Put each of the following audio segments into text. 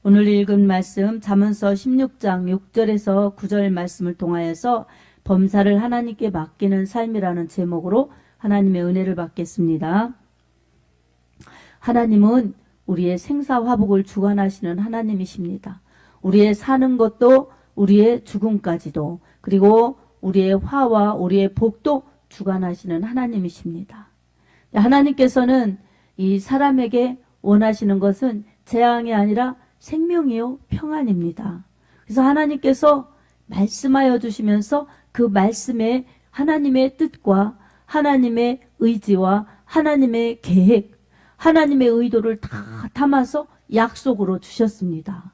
오늘 읽은 말씀 잠언서 16장 6절에서 9절 말씀을 통하여서 범사를 하나님께 맡기는 삶이라는 제목으로 하나님의 은혜를 받겠습니다. 하나님은 우리의 생사화복을 주관하시는 하나님이십니다. 우리의 사는 것도 우리의 죽음까지도, 그리고 우리의 화와 우리의 복도 주관하시는 하나님이십니다. 하나님께서는 이 사람에게 원하시는 것은 재앙이 아니라 생명이요 평안입니다. 그래서 하나님께서 말씀하여 주시면서 그 말씀에 하나님의 뜻과 하나님의 의지와 하나님의 계획, 하나님의 의도를 다 담아서 약속으로 주셨습니다.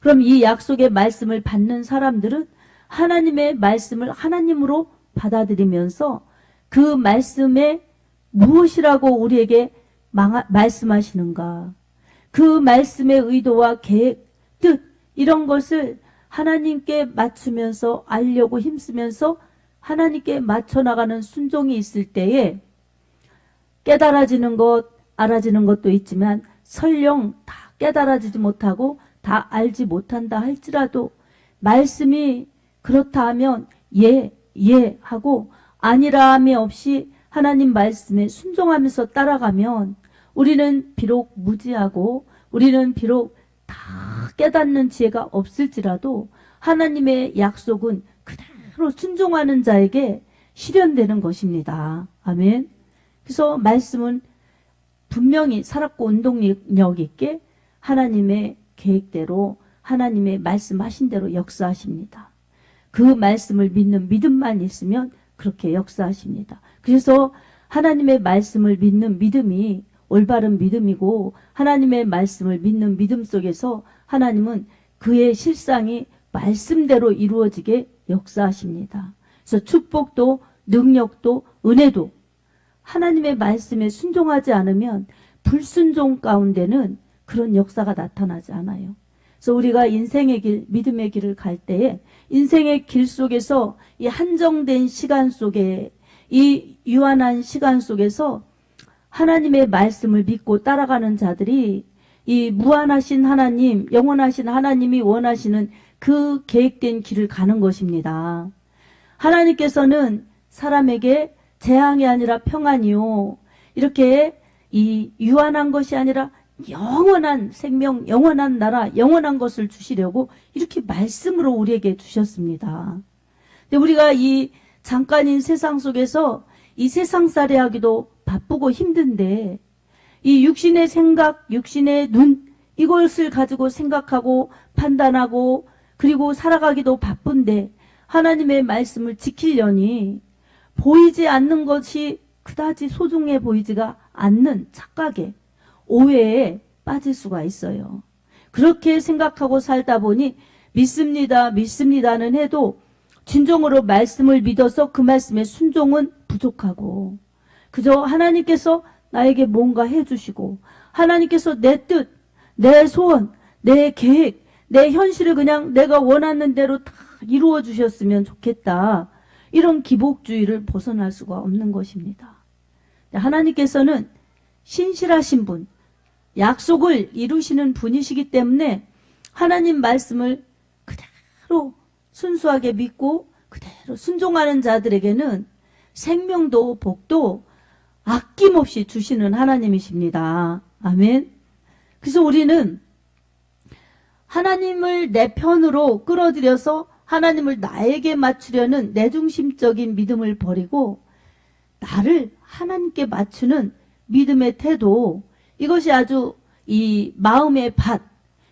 그럼 이 약속의 말씀을 받는 사람들은 하나님의 말씀을 하나님으로 받아들이면서 그 말씀에 무엇이라고 우리에게 말씀하시는가, 그 말씀의 의도와 계획, 뜻, 이런 것을 하나님께 맞추면서 알려고 힘쓰면서 하나님께 맞춰나가는 순종이 있을 때에 깨달아지는 것, 알아지는 것도 있지만 설령 다 깨달아지지 못하고 다 알지 못한다 할지라도 말씀이 그렇다 하면 예 하고 아니라 함이 없이 하나님 말씀에 순종하면서 따라가면 우리는 비록 무지하고 우리는 비록 다 깨닫는 지혜가 없을지라도 하나님의 약속은 그대로 순종하는 자에게 실현되는 것입니다. 아멘. 그래서 말씀은 분명히 살았고 운동력 있게 하나님의 계획대로 하나님의 말씀하신 대로 역사하십니다. 그 말씀을 믿는 믿음만 있으면 그렇게 역사하십니다. 그래서 하나님의 말씀을 믿는 믿음이 올바른 믿음이고 하나님의 말씀을 믿는 믿음 속에서 하나님은 그의 실상이 말씀대로 이루어지게 역사하십니다. 그래서 축복도 능력도 은혜도 하나님의 말씀에 순종하지 않으면 불순종 가운데는 그런 역사가 나타나지 않아요. 그래서 우리가 인생의 길, 믿음의 길을 갈 때에 인생의 길 속에서 이 한정된 시간 속에 이 유한한 시간 속에서 하나님의 말씀을 믿고 따라가는 자들이 이 무한하신 하나님, 영원하신 하나님이 원하시는 그 계획된 길을 가는 것입니다. 하나님께서는 사람에게 재앙이 아니라 평안이요, 이렇게 이 유한한 것이 아니라 영원한 생명, 영원한 나라, 영원한 것을 주시려고 이렇게 말씀으로 우리에게 주셨습니다. 근데 우리가 이 잠깐인 세상 속에서 이 세상살이 하기도 바쁘고 힘든데 이 육신의 생각, 육신의 눈, 이것을 가지고 생각하고 판단하고 그리고 살아가기도 바쁜데 하나님의 말씀을 지키려니 보이지 않는 것이 그다지 소중해 보이지가 않는 착각에, 오해에 빠질 수가 있어요. 그렇게 생각하고 살다 보니 믿습니다는 해도 진정으로 말씀을 믿어서 그 말씀에 순종은 부족하고 그저 하나님께서 나에게 뭔가 해주시고 하나님께서 내 뜻, 내 소원, 내 계획, 내 현실을 그냥 내가 원하는 대로 다 이루어 주셨으면 좋겠다, 이런 기복주의를 벗어날 수가 없는 것입니다. 하나님께서는 신실하신 분, 약속을 이루시는 분이시기 때문에 하나님 말씀을 그대로 순수하게 믿고 그대로 순종하는 자들에게는 생명도 복도 아낌없이 주시는 하나님이십니다. 아멘. 그래서 우리는 하나님을 내 편으로 끌어들여서 하나님을 나에게 맞추려는 내중심적인 믿음을 버리고 나를 하나님께 맞추는 믿음의 태도, 이것이 아주 이 마음의 밭,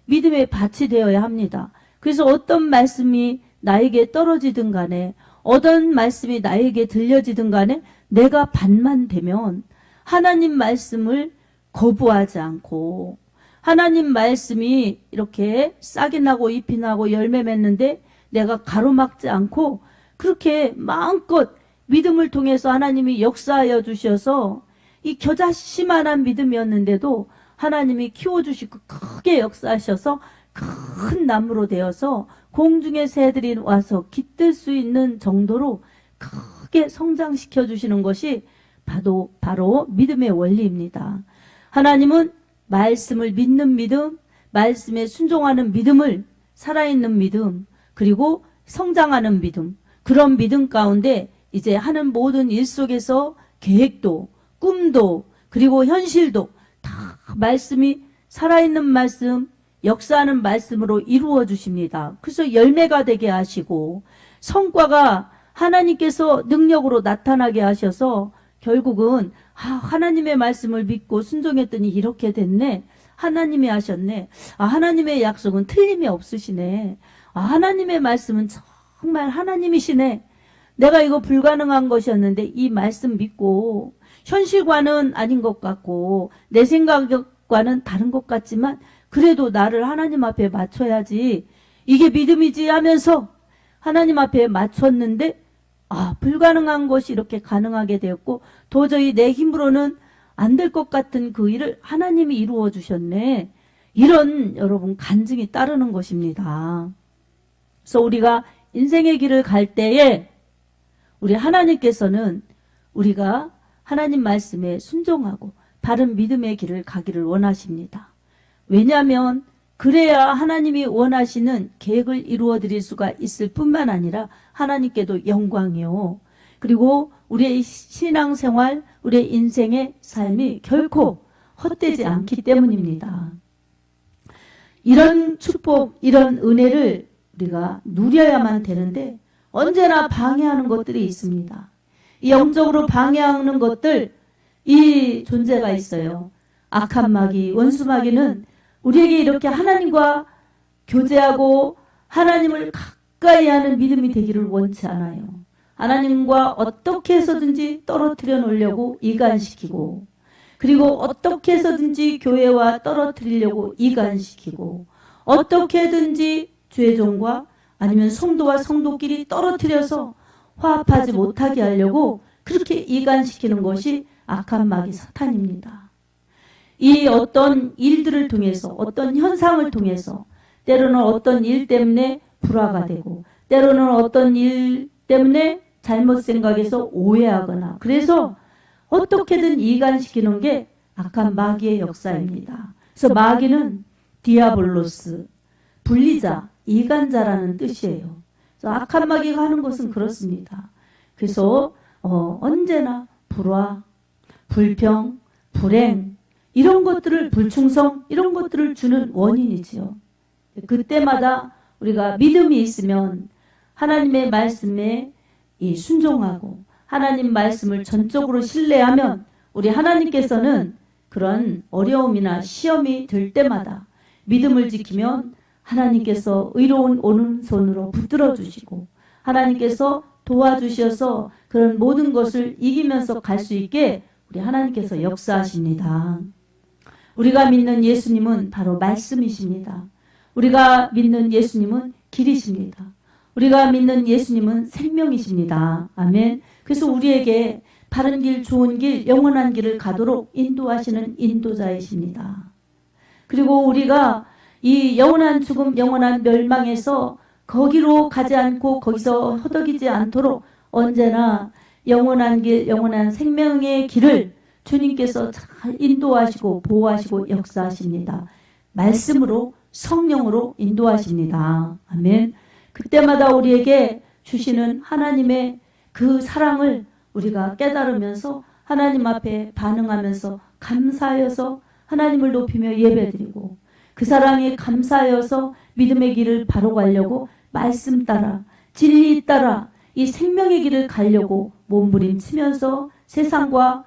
믿음의 밭이 되어야 합니다. 그래서 어떤 말씀이 나에게 떨어지든 간에 어떤 말씀이 나에게 들려지든 간에 내가 밭만 되면 하나님 말씀을 거부하지 않고 하나님 말씀이 이렇게 싹이 나고 잎이 나고 열매 맺는데 내가 가로막지 않고 그렇게 마음껏 믿음을 통해서 하나님이 역사하여 주셔서 이 겨자씨만한 믿음이었는데도 하나님이 키워주시고 크게 역사하셔서 큰 나무로 되어서 공중의 새들이 와서 깃들 수 있는 정도로 크게 성장시켜 주시는 것이 바로 믿음의 원리입니다. 하나님은 말씀을 믿는 믿음, 말씀에 순종하는 믿음을, 살아있는 믿음, 그리고 성장하는 믿음, 그런 믿음 가운데 이제 하는 모든 일 속에서 계획도, 꿈도, 그리고 현실도 다 말씀이 살아있는 말씀, 역사하는 말씀으로 이루어 주십니다. 그래서 열매가 되게 하시고 성과가 하나님께서 능력으로 나타나게 하셔서 결국은 하나님의 말씀을 믿고 순종했더니 이렇게 됐네. 하나님이 하셨네. 하나님의 약속은 틀림이 없으시네. 하나님의 말씀은 정말 하나님이시네. 내가 이거 불가능한 것이었는데 이 말씀 믿고 현실과는 아닌 것 같고 내 생각과는 다른 것 같지만 그래도 나를 하나님 앞에 맞춰야지. 이게 믿음이지 하면서 하나님 앞에 맞췄는데 불가능한 것이 이렇게 가능하게 되었고 도저히 내 힘으로는 안 될 것 같은 그 일을 하나님이 이루어 주셨네. 이런 여러분 간증이 따르는 것입니다. 그래서 우리가 인생의 길을 갈 때에 우리 하나님께서는 우리가 하나님 말씀에 순종하고 바른 믿음의 길을 가기를 원하십니다. 왜냐하면 그래야 하나님이 원하시는 계획을 이루어 드릴 수가 있을 뿐만 아니라 하나님께도 영광이요. 그리고 우리의 신앙생활, 우리의 인생의 삶이 결코 헛되지 않기 때문입니다. 이런 축복, 이런 은혜를 우리가 누려야만 되는데 언제나 방해하는 것들이 있습니다. 이 영적으로 방해하는 것들, 이 존재가 있어요. 악한 마귀, 원수 마귀는 우리에게 이렇게 하나님과 교제하고 하나님을 가까이 하는 믿음이 되기를 원치 않아요. 하나님과 어떻게 해서든지 떨어뜨려 놓으려고 이간시키고 그리고 어떻게 해서든지 교회와 떨어뜨리려고 이간시키고 어떻게든지 죄종과 아니면 성도와 성도끼리 떨어뜨려서 화합하지 못하게 하려고 그렇게 이간시키는 것이 악한 마귀 사탄입니다. 이 어떤 일들을 통해서 어떤 현상을 통해서 때로는 어떤 일 때문에 불화가 되고 때로는 어떤 일 때문에 잘못 생각해서 오해하거나 그래서 어떻게든 이간시키는 게 악한 마귀의 역사입니다. 그래서 마귀는 디아볼로스, 분리자, 이간자라는 뜻이에요. 그래서 악한 마귀가 하는 것은 그렇습니다. 그래서 언제나 불화, 불평, 불행 이런 것들을 불충성 이런 것들을 주는 원인이지요. 그때마다 우리가 믿음이 있으면 하나님의 말씀에 순종하고 하나님 말씀을 전적으로 신뢰하면 우리 하나님께서는 그런 어려움이나 시험이 들 때마다 믿음을 지키면 하나님께서 의로운 오른손으로 붙들어 주시고 하나님께서 도와주셔서 그런 모든 것을 이기면서 갈 수 있게 우리 하나님께서 역사하십니다. 우리가 믿는 예수님은 바로 말씀이십니다. 우리가 믿는 예수님은 길이십니다. 우리가 믿는 예수님은 생명이십니다. 아멘. 그래서 우리에게 바른 길, 좋은 길, 영원한 길을 가도록 인도하시는 인도자이십니다. 그리고 우리가 이 영원한 죽음, 영원한 멸망에서 거기로 가지 않고 거기서 허덕이지 않도록 언제나 영원한 길, 영원한 생명의 길을 주님께서 잘 인도하시고 보호하시고 역사하십니다. 말씀으로 성령으로 인도하십니다. 아멘. 그때마다 우리에게 주시는 하나님의 그 사랑을 우리가 깨달으면서 하나님 앞에 반응하면서 감사하여서 하나님을 높이며 예배드리고 그 사랑에 감사하여서 믿음의 길을 바로 가려고 말씀 따라 진리 따라 이 생명의 길을 가려고 몸부림치면서 세상과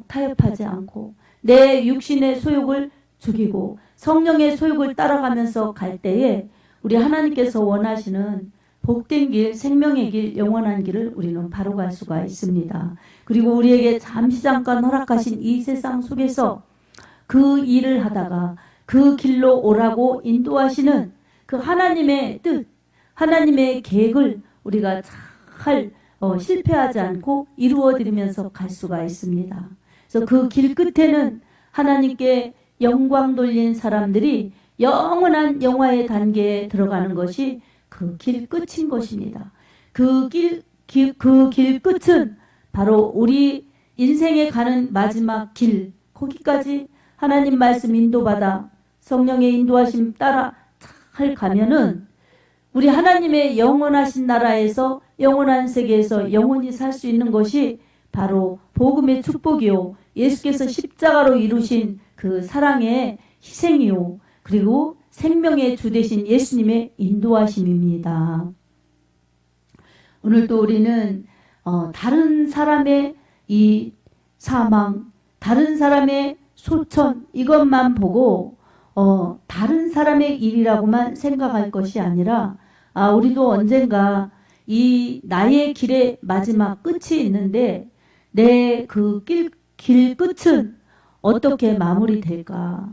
타협하지 않고 내 육신의 소욕을 죽이고 성령의 소욕을 따라가면서 갈 때에 우리 하나님께서 원하시는 복된 길, 생명의 길, 영원한 길을 우리는 바로 갈 수가 있습니다. 그리고 우리에게 잠시 잠깐 허락하신 이 세상 속에서 그 일을 하다가 그 길로 오라고 인도하시는 그 하나님의 뜻, 하나님의 계획을 우리가 잘 실패하지 않고 이루어드리면서 갈 수가 있습니다. 그래서 그 길 끝에는 하나님께 영광 돌린 사람들이 영원한 영화의 단계에 들어가는 것이 그 길 끝인 것입니다. 그 길 끝은 바로 우리 인생에 가는 마지막 길, 거기까지 하나님 말씀 인도받아 성령의 인도하심 따라 잘 가면은 우리 하나님의 영원하신 나라에서 영원한 세계에서 영원히 살 수 있는 것이 바로 복음의 축복이요. 예수께서 십자가로 이루신 그 사랑의 희생이요. 그리고 생명의 주 되신 예수님의 인도하심입니다. 오늘도 우리는 다른 사람의 이 사망, 다른 사람의 소천 이것만 보고 다른 사람의 일이라고만 생각할 것이 아니라 우리도 언젠가 이 나의 길의 마지막 끝이 있는데 내 그 길 끝은 어떻게 마무리될까?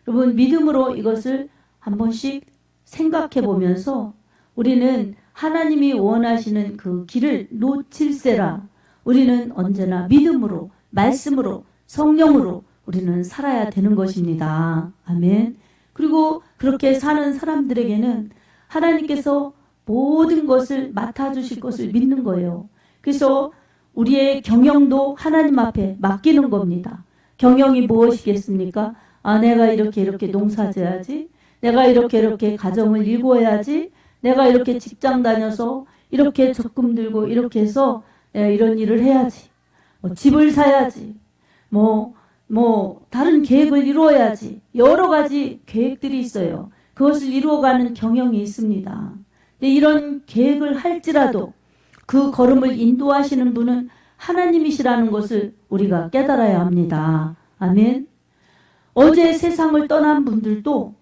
여러분 믿음으로 이것을 한 번씩 생각해 보면서 우리는 하나님이 원하시는 그 길을 놓칠세라. 우리는 언제나 믿음으로, 말씀으로, 성령으로 우리는 살아야 되는 것입니다. 아멘. 그리고 그렇게 사는 사람들에게는 하나님께서 모든 것을 맡아주실 것을 믿는 거예요. 그래서 우리의 경영도 하나님 앞에 맡기는 겁니다. 경영이 무엇이겠습니까? 내가 이렇게 농사 지어야지. 내가 이렇게 가정을 일궈야지. 내가 이렇게 직장 다녀서 이렇게 적금 들고 이렇게 해서 이런 일을 해야지. 집을 사야지. 다른 계획을 이루어야지. 여러 가지 계획들이 있어요. 그것을 이루어가는 경영이 있습니다. 근데 이런 계획을 할지라도 그 걸음을 인도하시는 분은 하나님이시라는 것을 우리가 깨달아야 합니다. 아멘. 어제 세상을 떠난 분들도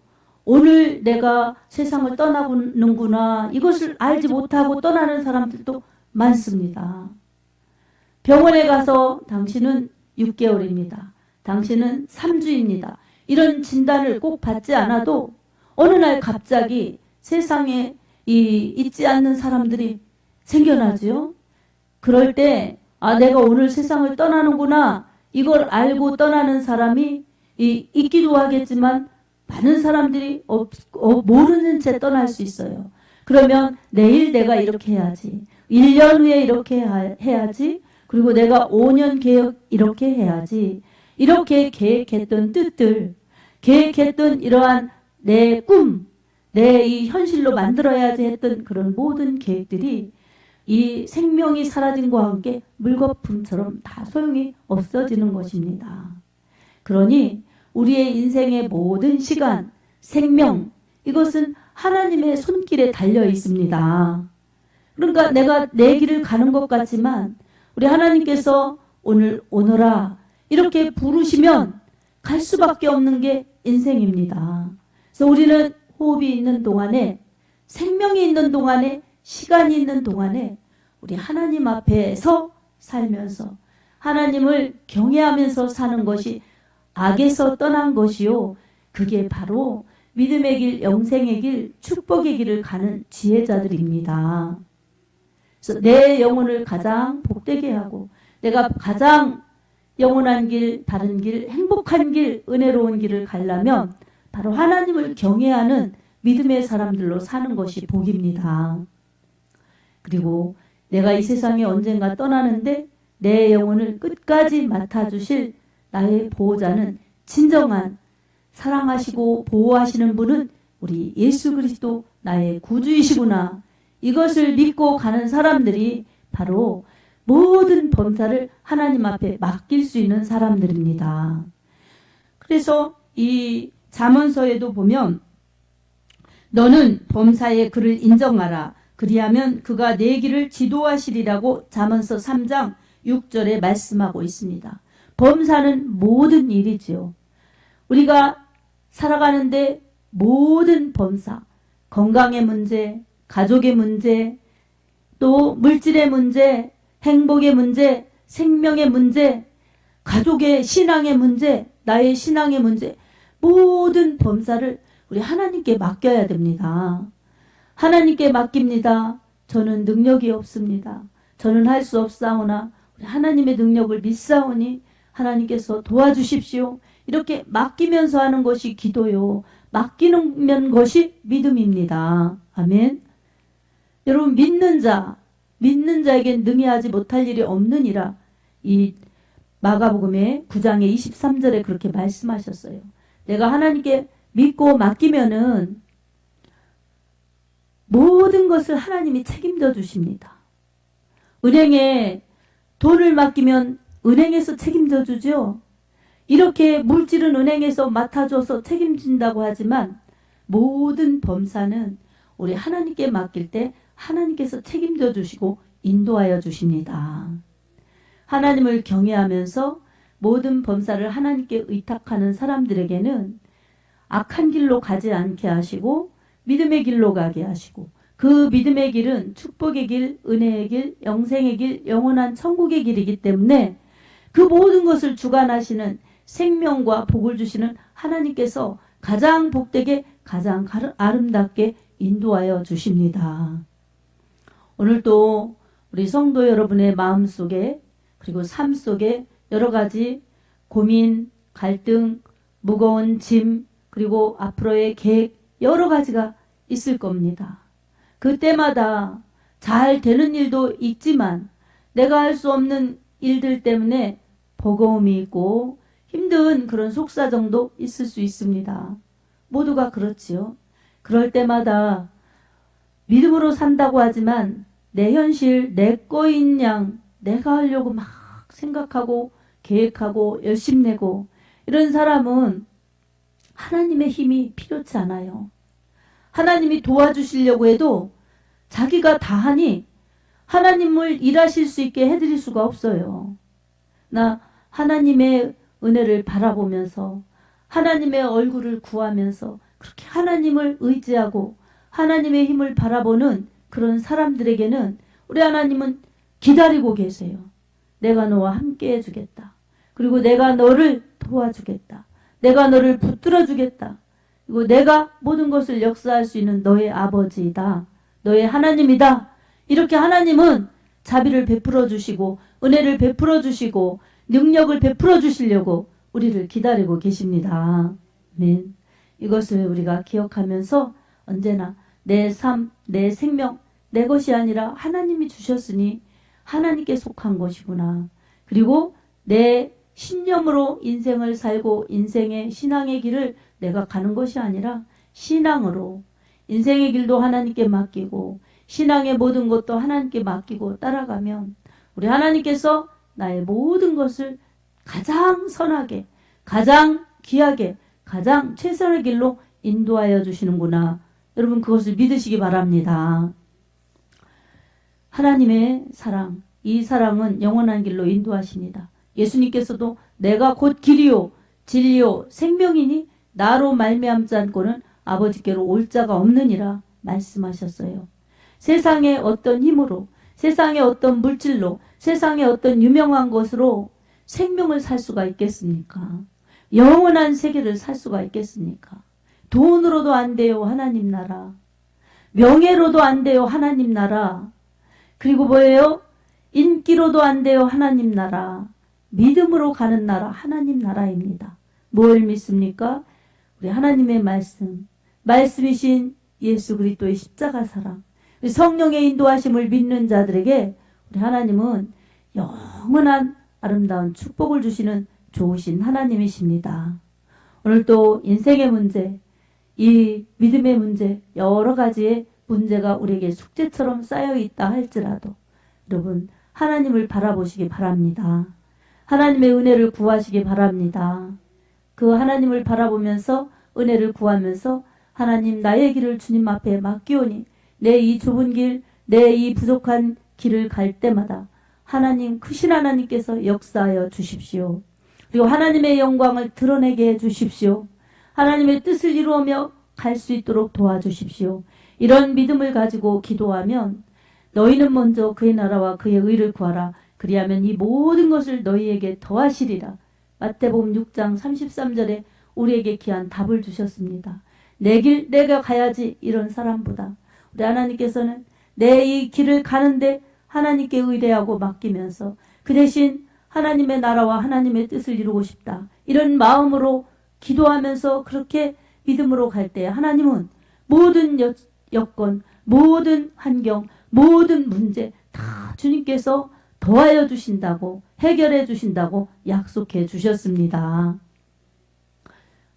오늘 내가 세상을 떠나는구나 이것을 알지 못하고 떠나는 사람들도 많습니다. 병원에 가서 당신은 6개월입니다. 당신은 3주입니다. 이런 진단을 꼭 받지 않아도 어느 날 갑자기 세상에 있지 않는 사람들이 생겨나죠. 그럴 때 내가 오늘 세상을 떠나는구나 이걸 알고 떠나는 사람이 있기도 하겠지만 많은 사람들이 모르는 채 떠날 수 있어요. 그러면 내일 내가 이렇게 해야지. 1년 후에 이렇게 해야지. 그리고 내가 5년 계획 이렇게 해야지. 이렇게 계획했던 뜻들, 계획했던 이러한 내 꿈, 내 이 현실로 만들어야지 했던 그런 모든 계획들이 이 생명이 사라짐과 함께 물거품처럼 다 소용이 없어지는 것입니다. 그러니 우리의 인생의 모든 시간, 생명 이것은 하나님의 손길에 달려 있습니다. 그러니까 내가 내 길을 가는 것 같지만 우리 하나님께서 오늘 오너라 이렇게 부르시면 갈 수밖에 없는 게 인생입니다. 그래서 우리는 호흡이 있는 동안에 생명이 있는 동안에 시간이 있는 동안에 우리 하나님 앞에서 살면서 하나님을 경외하면서 사는 것이 악에서 떠난 것이요. 그게 바로 믿음의 길, 영생의 길, 축복의 길을 가는 지혜자들입니다. 그래서 내 영혼을 가장 복되게 하고 내가 가장 영원한 길, 바른 길, 행복한 길, 은혜로운 길을 가려면 바로 하나님을 경외하는 믿음의 사람들로 사는 것이 복입니다. 그리고 내가 이 세상에 언젠가 떠나는데 내 영혼을 끝까지 맡아주실 나의 보호자는 진정한 사랑하시고 보호하시는 분은 우리 예수 그리스도 나의 구주이시구나. 이것을 믿고 가는 사람들이 바로 모든 범사를 하나님 앞에 맡길 수 있는 사람들입니다. 그래서 이 잠언서에도 보면 너는 범사의 그를 인정하라. 그리하면 그가 내 길을 지도하시리라고 잠언서 3장 6절에 말씀하고 있습니다. 범사는 모든 일이지요. 우리가 살아가는데 모든 범사, 건강의 문제, 가족의 문제, 또 물질의 문제, 행복의 문제, 생명의 문제, 가족의 신앙의 문제, 나의 신앙의 문제, 모든 범사를 우리 하나님께 맡겨야 됩니다. 하나님께 맡깁니다. 저는 능력이 없습니다. 저는 할 수 없사오나 우리 하나님의 능력을 믿사오니 하나님께서 도와주십시오. 이렇게 맡기면서 하는 것이 기도요. 맡기는 것이 믿음입니다. 아멘. 여러분 믿는 자에겐 능히 하지 못할 일이 없느니라. 이 마가복음의 9장의 23절에 그렇게 말씀하셨어요. 내가 하나님께 믿고 맡기면은 모든 것을 하나님이 책임져 주십니다. 은행에 돈을 맡기면 은행에서 책임져 주죠. 이렇게 물질은 은행에서 맡아줘서 책임진다고 하지만 모든 범사는 우리 하나님께 맡길 때 하나님께서 책임져 주시고 인도하여 주십니다. 하나님을 경외하면서 모든 범사를 하나님께 의탁하는 사람들에게는 악한 길로 가지 않게 하시고 믿음의 길로 가게 하시고 그 믿음의 길은 축복의 길, 은혜의 길, 영생의 길, 영원한 천국의 길이기 때문에 그 모든 것을 주관하시는 생명과 복을 주시는 하나님께서 가장 복되게 가장 아름답게 인도하여 주십니다. 오늘도 우리 성도 여러분의 마음속에 그리고 삶 속에 여러 가지 고민, 갈등, 무거운 짐 그리고 앞으로의 계획 여러 가지가 있을 겁니다. 그때마다 잘 되는 일도 있지만 내가 할 수 없는 일들 때문에 버거움이 있고 힘든 그런 속사정도 있을 수 있습니다. 모두가 그렇지요. 그럴 때마다 믿음으로 산다고 하지만 내 현실, 내 거인 양 내가 하려고 막 생각하고 계획하고 열심내고 이런 사람은 하나님의 힘이 필요치 않아요. 하나님이 도와주시려고 해도 자기가 다 하니 하나님을 일하실 수 있게 해드릴 수가 없어요. 나 하나님의 은혜를 바라보면서 하나님의 얼굴을 구하면서 그렇게 하나님을 의지하고 하나님의 힘을 바라보는 그런 사람들에게는 우리 하나님은 기다리고 계세요. 내가 너와 함께 해주겠다. 그리고 내가 너를 도와주겠다. 내가 너를 붙들어 주겠다. 그리고 내가 모든 것을 역사할 수 있는 너의 아버지이다. 너의 하나님이다. 이렇게 하나님은 자비를 베풀어 주시고 은혜를 베풀어 주시고 능력을 베풀어 주시려고 우리를 기다리고 계십니다. 아멘. 이것을 우리가 기억하면서 언제나 내 삶, 내 생명, 내 것이 아니라 하나님이 주셨으니 하나님께 속한 것이구나. 그리고 내 신념으로 인생을 살고 인생의 신앙의 길을 내가 가는 것이 아니라 신앙으로 인생의 길도 하나님께 맡기고 신앙의 모든 것도 하나님께 맡기고 따라가면 우리 하나님께서 나의 모든 것을 가장 선하게 가장 귀하게 가장 최선의 길로 인도하여 주시는구나. 여러분 그것을 믿으시기 바랍니다. 하나님의 사랑, 이 사랑은 영원한 길로 인도하십니다. 예수님께서도 내가 곧 길이요 진리요 생명이니 나로 말미암지 않고는 아버지께로 올 자가 없느니라 말씀하셨어요. 세상의 어떤 힘으로 세상의 어떤 물질로 세상의 어떤 유명한 것으로 생명을 살 수가 있겠습니까? 영원한 세계를 살 수가 있겠습니까? 돈으로도 안 돼요 하나님 나라. 명예로도 안 돼요 하나님 나라. 그리고 뭐예요? 인기로도 안 돼요 하나님 나라. 믿음으로 가는 나라 하나님 나라입니다. 뭘 믿습니까? 우리 하나님의 말씀이신 예수 그리스도의 십자가 사랑, 성령의 인도하심을 믿는 자들에게 우리 하나님은 영원한 아름다운 축복을 주시는 좋으신 하나님이십니다. 오늘 또 인생의 문제, 이 믿음의 문제, 여러 가지의 문제가 우리에게 숙제처럼 쌓여있다 할지라도 여러분 하나님을 바라보시기 바랍니다. 하나님의 은혜를 구하시기 바랍니다. 그 하나님을 바라보면서 은혜를 구하면서 하나님 나의 길을 주님 앞에 맡기오니 내 이 좁은 길, 내 이 부족한 길을 갈 때마다 하나님 크신 하나님께서 역사하여 주십시오. 그리고 하나님의 영광을 드러내게 해 주십시오. 하나님의 뜻을 이루며 갈 수 있도록 도와주십시오. 이런 믿음을 가지고 기도하면 너희는 먼저 그의 나라와 그의 의를 구하라. 그리하면 이 모든 것을 너희에게 더하시리라. 마태복음 6장 33절에 우리에게 귀한 답을 주셨습니다. 내 길 내가 가야지 이런 사람보다 우리 하나님께서는 내 이 길을 가는데 하나님께 의뢰하고 맡기면서 그 대신 하나님의 나라와 하나님의 뜻을 이루고 싶다. 이런 마음으로 기도하면서 그렇게 믿음으로 갈 때 하나님은 모든 여건, 모든 환경, 모든 문제 다 주님께서 더하여 주신다고 해결해 주신다고 약속해 주셨습니다.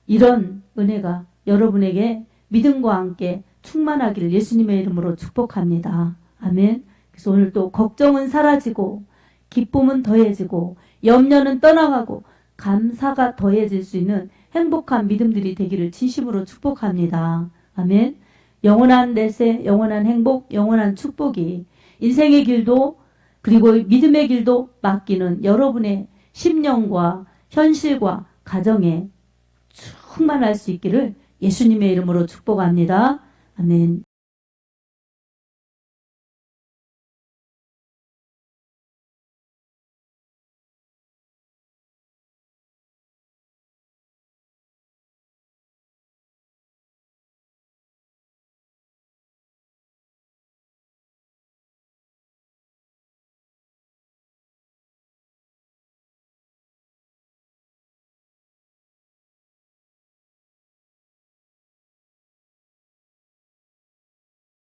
이런 은혜가 여러분에게 믿음과 함께 충만하기를 예수님의 이름으로 축복합니다. 아멘. 그래서 오늘 또 걱정은 사라지고 기쁨은 더해지고 염려는 떠나가고 감사가 더해질 수 있는 행복한 믿음들이 되기를 진심으로 축복합니다. 아멘. 영원한 내세, 영원한 행복, 영원한 축복이 인생의 길도 그리고 믿음의 길도 맡기는 여러분의 심령과 현실과 가정에 충만할 수 있기를 예수님의 이름으로 축복합니다. 아멘.